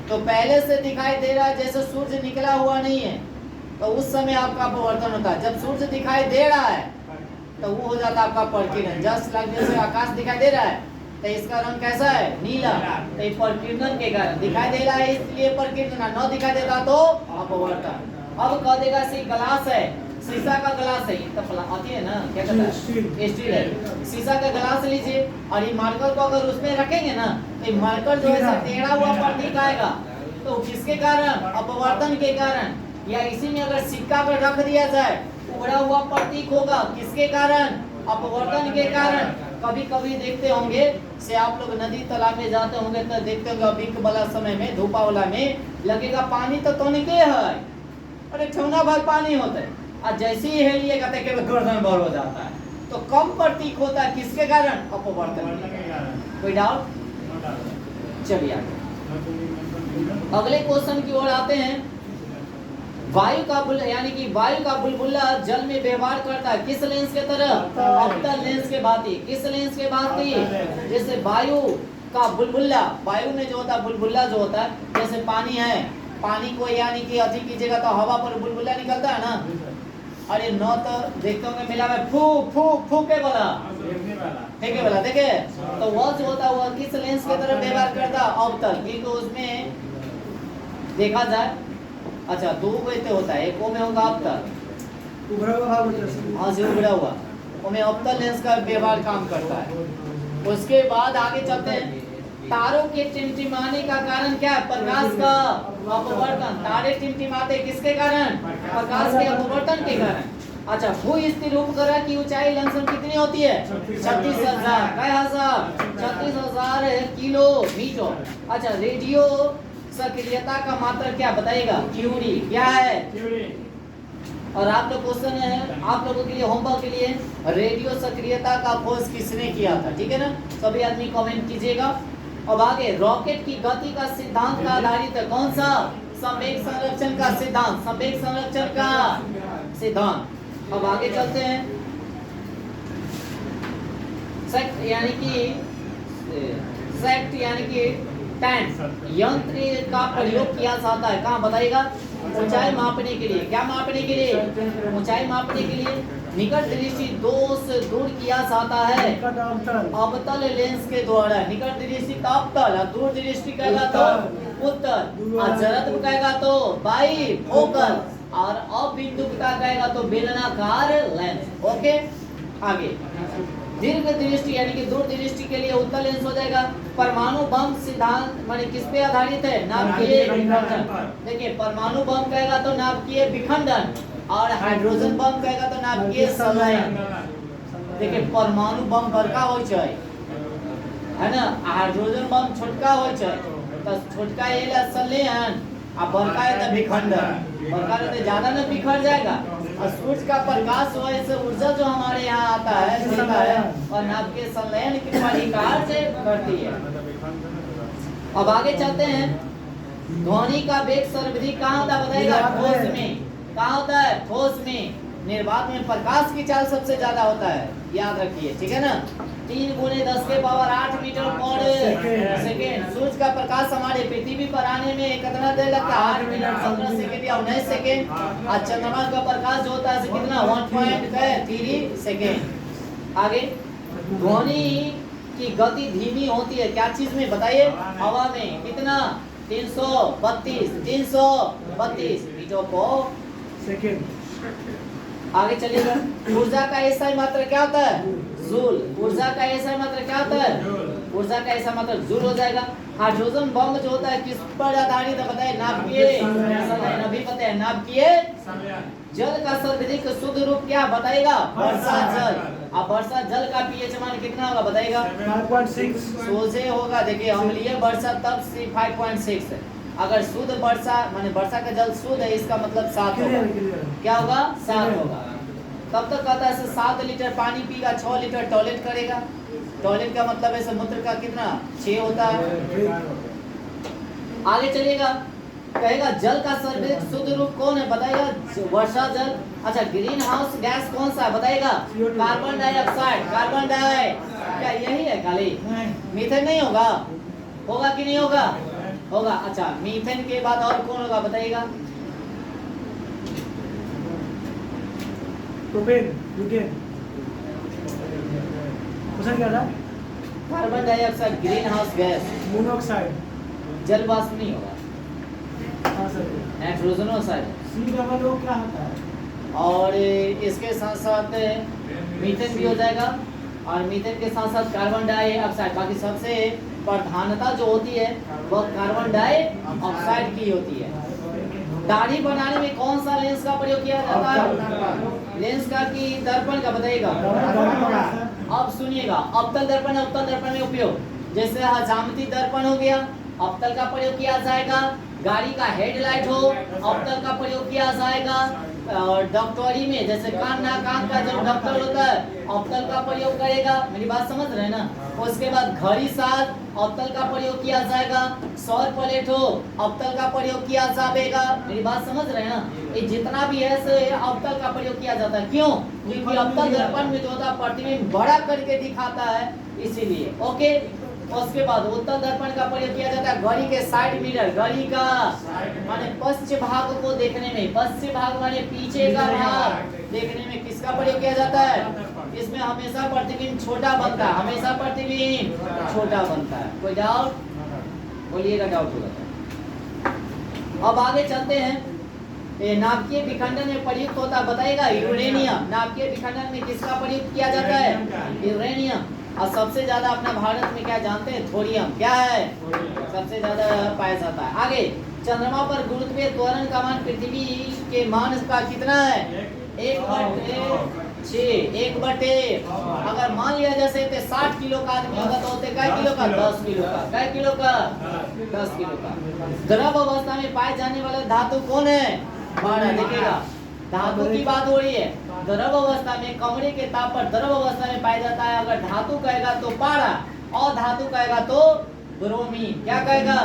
तो पहले से दिखाई दे रहा है जैसे सूर्य निकला हुआ नहीं है तो उस समय आपका अपवर्तन होता है। जब सूर्य दिखाई दे रहा है तो वो हो जाता है आपका प्रकीर्णन। जस्ट लाइक जैसे आकाश दिखाई दे रहा है तो इसका रंग कैसा है, नीला, तो ये प्रकीर्णन के कारण दिखाई दे रहा है इसलिए प्रकीर्णन, न दिखाई देता तो अपवर्तन। अब कह देगा सी ग्लास है, शीशा का ग्लास है, तो आती है ना, क्या कहता है, स्टील है। शीशा का ग्लास लीजिए और ये मार्कर को अगर उसमें रखेंगे ना तो ये मार्कर जो है टेढ़ा हुआ प्रतीक आएगा। तो किसके कारण, अपवर्तन के कारण। या इसी में अगर सिक्का पर रख दिया जाए उभरा हुआ प्रतीक होगा, किसके कारण, अपवर्तन के कारण। कभी कभी देखते होंगे से आप लोग नदी तालाब में जाते होंगे तो देखते होंगे अभी वाला समय में, धूपा वाला में लगेगा पानी तो तनिके है, अरे ठेवना भर पानी होता है, और जैसे ही हेलिएगा तो केवल गर्दन भर हो जाता है। तो कम प्रतीक होता है किसके कारण, अपवर्तन के कारण। कोई डाउट? चलिए आगे अगले क्वेश्चन की ओर आते हैं। वायु का बुल यानी कि वायु का बुलबुला जल में व्यवहार करता है किस लेंस के तरह, अवतल लेंस के भांति। किस लेंस के भांति, जैसे वायु का बुलबुला, वायु में जो होता है बुलबुला जो होता है, जैसे पानी है, पानी को यानी कि अति कीजिएगा तो हवा पर बुलबुला निकलता है ना, अरे न तो देखते होंगे मेला में फू फू फूके वाला, फेंके वाला, देखे तो वह जो होता है वह किस लेंस के तरह व्यवहार करता है, अवतल। क्योंकि उसमें देखा जाए, अच्छा दो वैसे होता है, एक में होगा अवतल, उभरा हुआ भाग होता है। हाँ जी उभरा हुआ, उसमें अवतल लेंस का व्यवहार काम करता है। उसके बाद आगे चलते हैं। तारों के टिमटिमाने का कारण क्या है, प्रकाश का अपवर्तन। तारे टिमटिमाते किसके कारण, प्रकाश के अपवर्तन के कारण। अच्छा भू स्थिर उपग्रह की ऊंचाई लमसम कितनी होती है, 36,000 36,000 किलोमीटर। अच्छा रेडियो सक्रियता का मात्रा क्या बताइएगा, क्यूरी क्या है। और आप लोग क्वेश्चन है आप लोगों के लिए, होमवर्क के लिए, रेडियो सक्रियता का खोज किसने किया था, ठीक है ना, सभी आदमी कमेंट कीजिएगा। अब आगे रॉकेट की गति का सिद्धांत का आधारित है कौन सा, संवेग संरक्षण का सिद्धांत, संवेग संरक्षण का सिद्धांत। अब आगे चलते हैं। सेक्ट यानी कि टैंक यंत्र का प्रयोग किया जाता है कहाँ बताइएगा, ऊंचाई मापने के लिए। क्या मापने के लिए, ऊंचाई मापने के लिए। निकट दृष्टि दो से दूर किया जाता है अवतल लेंस के द्वारा। निकट दृष्टि का अवतल और दूर दृष्टि कहेगा तो उत्तल, और जड़त्व कहेगा तो बाई फोकल, और अबिंदु का कहेगा तो बेलनाकार लेंस। ओके आगे दीर्घ दृष्टि यानी कि दूर दृष्टि के लिए उत्तल लेंस हो जाएगा। परमाणु बम सिद्धांत माने किस पे आधारित है, नाभिकीय विखंडन। देखिए परमाणु बम कहेगा तो नाभिकीय विखंडन, और हाइड्रोजन बम कहेगा तो नाभिकीय संलयन। देखिए परमाणु बम बड़का होय छै है ना, हाइड्रोजन बम छोटका होय छै, तो छोटका ये ला संलयन आ बड़का है तो विखंडन। बड़का तो ज्यादा ना बिखर जाएगा, और सूर्य का प्रकाश हो ऐसे ऊर्जा जो हमारे यहाँ आता है देता है और नाभिकीय संलयन की परिकार से करती है। अब आगे चलते हैं। ध्वनि का वेग सर्वाधिक कहाँ होता है बताइएगा, ठोस में। कहाँ होता है, ठोस में। निर्वात में प्रकाश की चाल सबसे ज्यादा होता है, याद रखिए, ठीक है ना। 3 × 10⁸ मीटर पर सेकेंड। सूर्य का प्रकाश हमारे पृथ्वी पर आने में कितना देर लगता है, 8 मिनट 17 सेकेंड या 19 सेकेंड। और चंद्रमा का प्रकाश जो होता है कितना, 1.3 सेकेंड। आगे ध्वनि की गति धीमी होती है क्या चीज में बताइए, हवा में। कितना, 332 मीटर पर सेकेंड। आगे चलिएगा। ऊर्जा का ऐसा मात्रा क्या होता है, जूल। ऊर्जा का ऐसा मात्रा क्या होता है, ऊर्जा का ऐसा मात्रा जूल हो जाएगा। हाइड्रोजन बम जो होता है किस पर आधारित है बताइए, नाभिकीय संलयन। अभी पता है नाभिकीय जल का सर्वाधिक शुद्ध रूप क्या बताइएगा, वर्षा जल। अब वर्षा जल का पीएच मान कितना होगा बताइएगा, 5.6 सोझे होगा। देखिए अम्लीय वर्षा तब से 5.6 है। अगर शुद्ध वर्षा माने वर्षा का जल शुद्ध है इसका मतलब 7 होगा। क्या होगा, 7 होगा। तब तक कहता है 7 लीटर पानी पीगा, 6 लीटर टॉयलेट करेगा। टॉयलेट का मतलब है मूत्र का कितना, 6 होता है। आगे चलिएगा। कहेगा जल का सर्वाधिक शुद्ध रूप कौन है बताइएगा, वर्षा जल। अच्छा ग्रीन हाउस गैस कौन सा है बताइएगा, कार्बन डाइऑक्साइड, कार्बन डाई, क्या यही है खाली, मीथेन नहीं होगा, होगा कि नहीं होगा, होगा। अच्छा मीथेन के बाद और कौन होगा बताइएगा, प्रोपेन, ब्यूटेन, क्वेश्चन क्या था, carbon dioxide, green house gas, monoxide, जल वाष्प नहीं होगा, हाँ सर, नाइट्रोजन ऑक्साइड। C-O क्या होता है? और इसके साथ साथ मीथेन भी हो जाएगा, और मीथेन के साथ साथ कार्बन डाइऑक्साइड। बाकी सबसे प्रधानता जो होती है वह कार्बन डाइऑक्साइड की होती है। दाढ़ी बनाने में कौन सा लेंस का प्रयोग किया जाता है, लेंस का कि दर्पण का बताइएगा। अब सुनिएगा, अवतल दर्पण, अवतल दर्पण में उपयोग, जैसे हजामती दर्पण हो गया, अवतल का प्रयोग किया जाएगा। गाड़ी का हेडलाइट हो, अवतल का प्रयोग किया जाएगा। और डॉक्टरी में जैसे कान नाक आंख का जब डॉक्टर होता है अवतल का प्रयोग करेगा, मेरी बात समझ रहे हैं ना। उसके बाद घड़ी साथ अवतल का प्रयोग किया जाएगा। सौर प्लेट हो, अवतल का प्रयोग किया जाएगा, मेरी बात समझ रहे हैं ना। ये जितना भी है से अवतल का प्रयोग किया जाता है, क्यों, क्योंकि अवतल दर्पण में जो होता है प्रतिबिंब बड़ा करके दिखाता है, इसीलिए। ओके, उसके बाद उत्तल दर्पण का प्रयोग किया जाता है घड़ी के साइड मिरर, घड़ी का माने पश्चिम भाग को देखने में, पश्चिम भाग माने पीछे का भाग देखने में किसका प्रयोग किया जाता है, इसमें हमेशा प्रतिबिंब छोटा बनता है, हमेशा प्रतिबिंब छोटा बनता है। कोई डाउट बोलिएगा, डाउट होगा। अब आगे चलते हैं। नाभिकीय विखंडन में प्रयुक्त होता है बताइएगा, यूरेनियम। नाभिकीय विखंडन में किसका प्रयोग किया जाता है, यूरेनियम। और सबसे ज्यादा अपना भारत में क्या जानते हैं, थोरियम, क्या है, सबसे ज्यादा पाया जाता है। आगे, चंद्रमा पर गुरुत्वीय त्वरण का मान पृथ्वी के मान का कितना है, 1/6, 1/1। अगर मान लिया जैसे 60 किलो का आदमी होगा तो होते कै किलो का, 10 किलो का, कै किलो का, 10 किलो का। द्रव अवस्था में पाए जाने वाला धातु कौन है, बारह। देखिएगा धातु की बात हो रही है, द्रव अवस्था में कमरे के ताप पर द्रव अवस्था में पाया जाता है। अगर धातु कहेगा तो पारा, और धातु कहेगा तो ब्रोमीन। क्या कहेगा,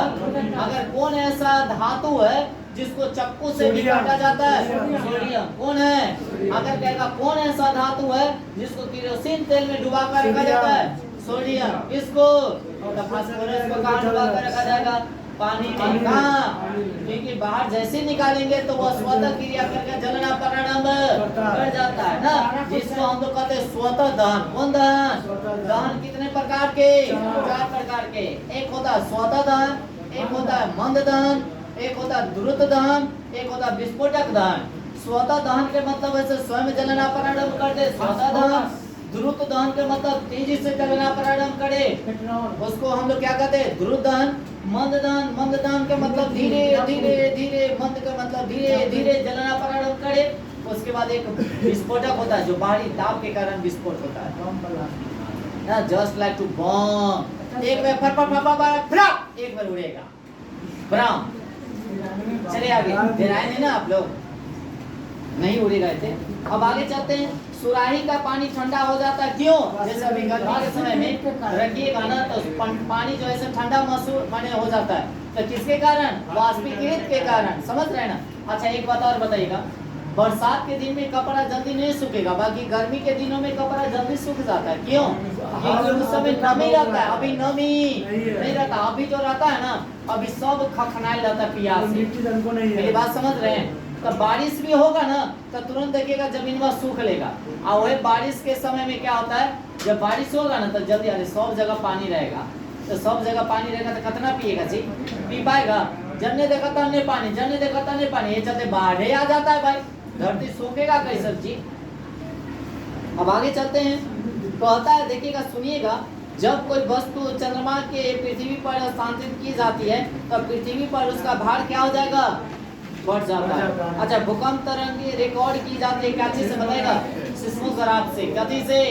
अगर कौन ऐसा धातु है जिसको चक्कू से भी काटा जाता है, सोडियम। कौन है, अगर कहेगा कौन ऐसा धातु है जिसको केरोसिन तेल में डुबा कर रखा जाता है, सोडियम। इसको फास्फोरस को कहाँ डुबा कर रखा जाएगा, पानी में। कहाँ, क्योंकि बाहर जैसे निकालेंगे तो वह स्वतः क्रिया करके जलना प्रारंभ कर जाता है ना, जिसको हम लोग कहते हैं स्वतः दहन। कौन दहन, दहन कितने प्रकार के, 4 प्रकार के। एक होता है स्वतः दहन, एक होता है मंद दहन, एक होता है द्रुत दहन, एक होता है विस्फोटक दहन। स्वतः दहन के मतलब ऐसे स्वयं जलना प्रारंभ कर दे, स्वतः दहन। द्रुत दहन के मतलब तेजी से जलना प्रारंभ करे, उसको हम लोग क्या कहते हैं, द्रुत दहन। मंद दहन, मंद दहन के मतलब धीरे धीरे धीरे, मंद का मतलब धीरे धीरे जलना प्रारंभ करे। उसके बाद एक विस्फोटक होता है जो बाहरी दाब के कारण विस्फोट होता है, जस्ट लाइक टू बम। एक बार फट एक बार उड़ेगा, ब्राम। चलिए आगे, डराए नहीं ना आप लोग, नहीं उड़ेगा ऐसे। अब आगे चलते हैं। सुराही का पानी ठंडा हो जाता है, क्यों, जैसे अभी गर्मी के समय में रखिएगा ना तो पानी जो है ठंडा महसूस माने हो जाता है, तो किसके कारण, वाष्पीकृत के कारण। समझ रहे हैं ना। अच्छा एक बात और बताइएगा, बरसात के दिन में कपड़ा जल्दी नहीं सूखेगा, बाकी गर्मी के दिनों में कपड़ा जल्दी सूख जाता है, क्यों, क्योंकि उस समय नमी रहता है। अभी नमी नहीं रहता, अभी जो रहता है ना, अभी सब खखनाए रहता है प्यास से। मेरी बात समझ रहे हैं। तो बारिश भी होगा ना तो तुरंत देखिएगा जमीन में सूख लेगा। और वही बारिश के समय में क्या होता है, जब बारिश होगा ना तो जल्दी, अरे सब जगह पानी रहेगा, तो सब जगह पानी रहेगा तो कितना पिएगा जी, पी पाएगा। जन्ने देखा था नहीं पानी, जन्ने देखा था नहीं पानी, ये चलते बाढ़ आ जाता है भाई, धरती सूखेगा कैसे जी। अब आगे चलते हैं। कहता है देखिएगा, सुनिएगा, जब कोई वस्तु चंद्रमा के पृथ्वी पर स्थानांतरित की जाती है तो पृथ्वी पर उसका भार क्या हो जाएगा, बढ़ जाता है। अच्छा भूकंप तरंग रिकॉर्ड की जाती है क्या चीज से बताएगा, सिस्मोग्राफ से। कथी से,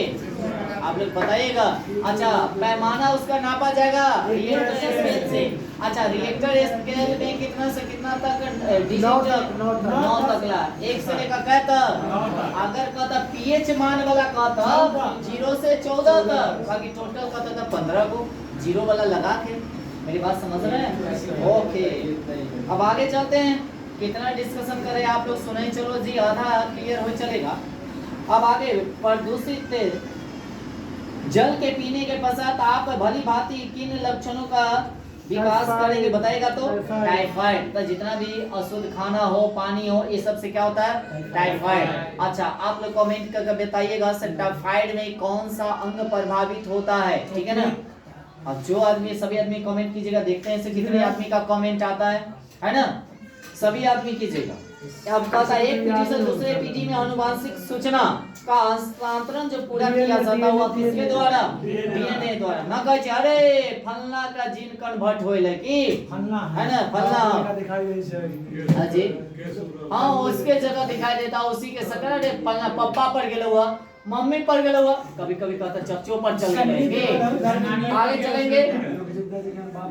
आप लोग बताइएगा। अच्छा पैमाना उसका नापा जाएगा रिएक्टर स्केल से। अच्छा रिएक्टर स्केल में कितना से कितना तक, 9 तक ला, 1 से लेकर कै तक। अगर कहता पीएच मान वाला कहता 0 से 14 तक, बाकी टोटल कहता था 15 को 0 वाला लगा के मेरी बात समझ रहे हैं? ओके, अब आगे चलते हैं। कितना डिस्कशन करें आप लोग, सुना ही चलो जी, आधा क्लियर हो चलेगा। अब आगे, प्रदूषित जल के पीने के पश्चात आप भली भांति किन लक्षणों का विकास करेंगे बताएगा तो? टाइफाइड। तो जितना भी अशुद्ध खाना हो, पानी हो, ये सब से क्या होता है? टाइफाइड। अच्छा, आप लोग कमेंट करके बताइएगा टाइफाइड में कौन सा अंग प्रभावित होता है, ठीक है ना? अब जो आदमी, सभी आदमी कमेंट कीजिएगा, देखते हैं से कितने आदमी का कमेंट आता है ना? सभी आदमी कीजिएगा। अब कहता है एक पीढ़ी से दूसरे पीढ़ी में आनुवांशिक सूचना का हस्तांतरण जो पूरा किया जाता हुआ किसके द्वारा? डीएनए द्वारा। ना कहे अरे फलना का जीन कन्वर्ट होइले की फलना है ना, फलना दिखाई दे छै। हां जी, हां उसके जगह दिखाई देता, उसी के सकल अरे फलना पप्पा पर गेलो हुआ, मम्मी पर गेलो हुआ, कभी कभी कहता चच्चो पर चल गए। आगे चलेंगे,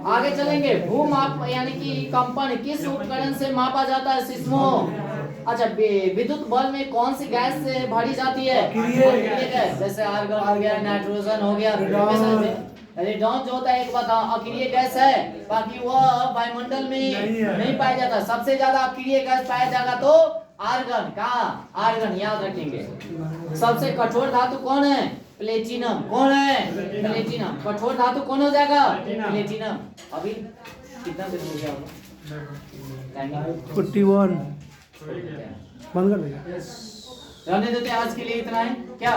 आगे चलेंगे। भूमाप यानी कि कंपन किस उपकरण से मापा जाता है? सिस्मो। अच्छा, विद्युत बल में कौन सी गैस से भरी जाती है? अक्रिय गैस, जैसे आर्गन हो गया, नाइट्रोजन हो गया। रेडॉन जो होता है, एक बताओ, अक्रिय गैस है, बाकी वह वायुमंडल में नहीं पाया जाता। सबसे ज्यादा अक्रिय गैस पाया जाएगा तो आर्गन का, आर्गन याद रखेंगे। सबसे कठोर धातु कौन है? प्लेटिनम। कौन है? प्लेटिनम। कठोर धातु कौन हो जाएगा? प्लेटिनम। अभी कितना दिन हो गया? 41 बंद कर देगा। रहने देते, आज के लिए इतना है क्या?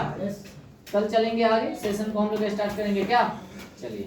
कल चलेंगे आगे, सेशन को हम लोग स्टार्ट करेंगे क्या? चलिए।